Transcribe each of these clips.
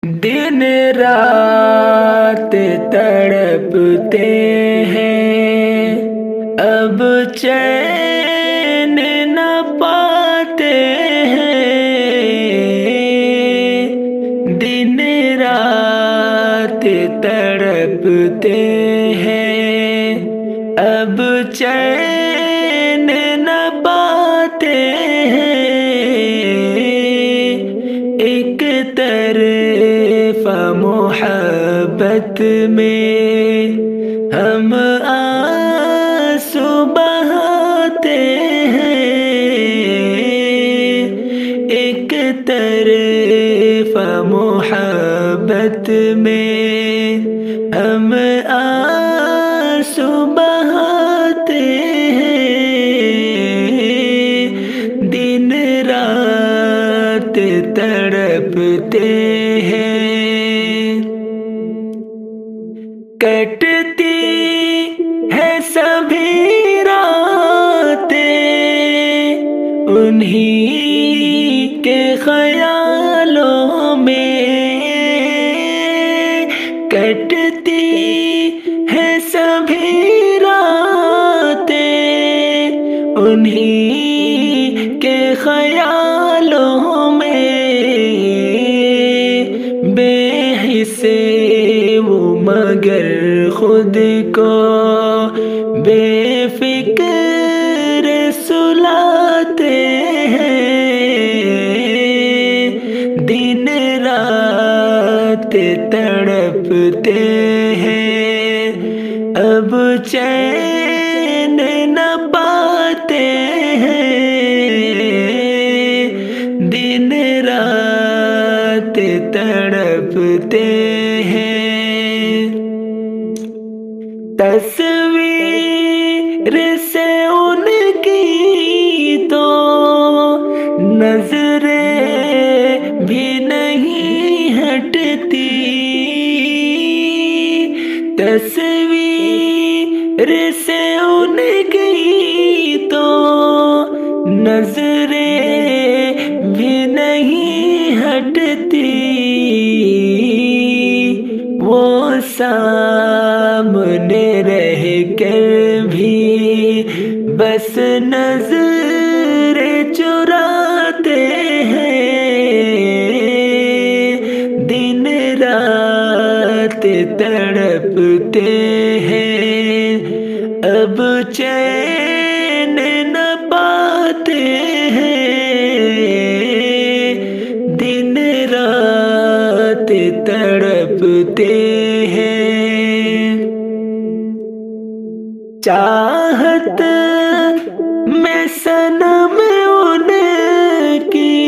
दिन रात तड़पते हैं, अब चैन न पाते हैं। दिन रात तड़पते हैं, अब चैन न पाते हैं। एक तरफ मोहब्बत में हम आंसू बहाते हैं, एक तरफ मोहब्बत में हम आंसू बहाते हैं। दिन रात तड़पते हैं, कटती है सभी रातें उन्हीं के ख्यालों में, कटती है सभी रातें उन्हीं के ख्यालों में। बेहिस्से वो मगर खुद को बेफिक्र सुलाते हैं। दिन रात तड़पते हैं, अब चैन न पाते हैं। दिन रात तड़पते हैं, तस्वीर से उनकी तो नजरें भी नहीं हटती, तस्वीर से उनकी तो नजरें भी नहीं हटती। वो सामने रह कर भी बस नजरें चुराते हैं। दिन रात तड़पते हैं, अब चैन न पाते हैं। दिन रात तड़पते हैं, चाहत में सनम उनकी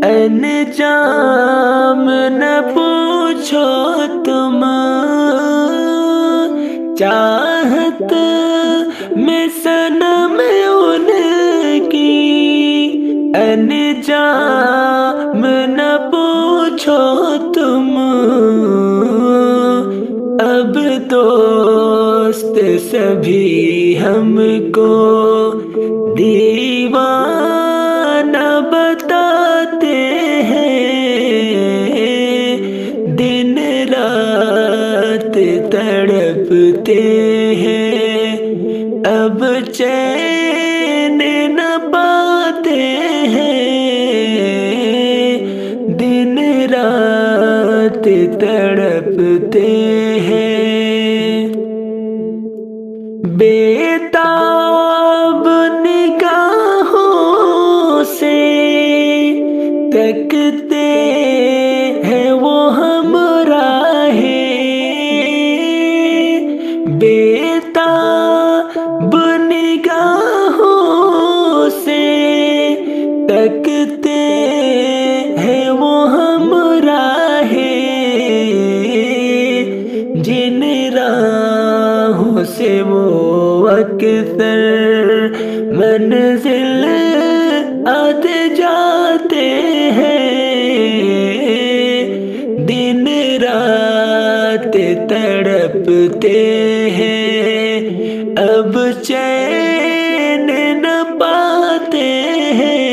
अनजाम न पूछो तुम, चाहत में सनम उनकी अनजाम न पूछो तुम। अब दोस्त सभी हमको दीवाना बताते हैं। दिन रात तड़पते हैं, अब चैन न पाते हैं। दिन रात तड़पते हैं, बेताब निगाहों से तकते हैं वो हमराहे, बेताब निगाहों से तकते हैं वो हमराहे। जिन राहों से वो अक्सर मंजिल आते जाते हैं। दिन रात तड़पते हैं, अब चैन न पाते हैं।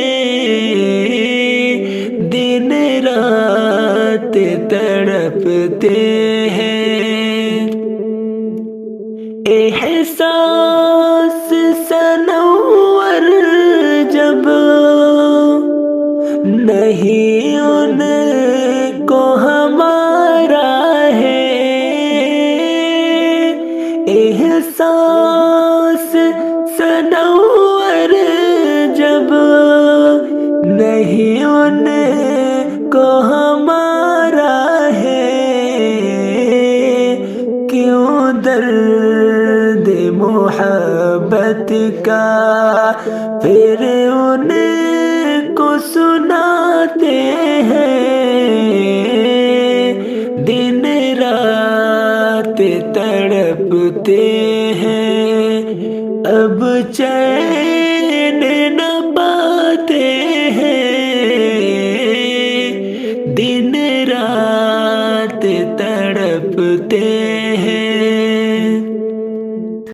दिन रात تڑپتے ہیں، احساس سنور جب نہیں ان کو ہمارا ہے، احساس سنور جب نہیں ان کو ہمارا ہے، کیوں درد محبت کا پھر ان کو سناتے ہیں، دن رات تڑپتے ہیں، اب چین نہ پاتے ہیں، دن رات تڑپتے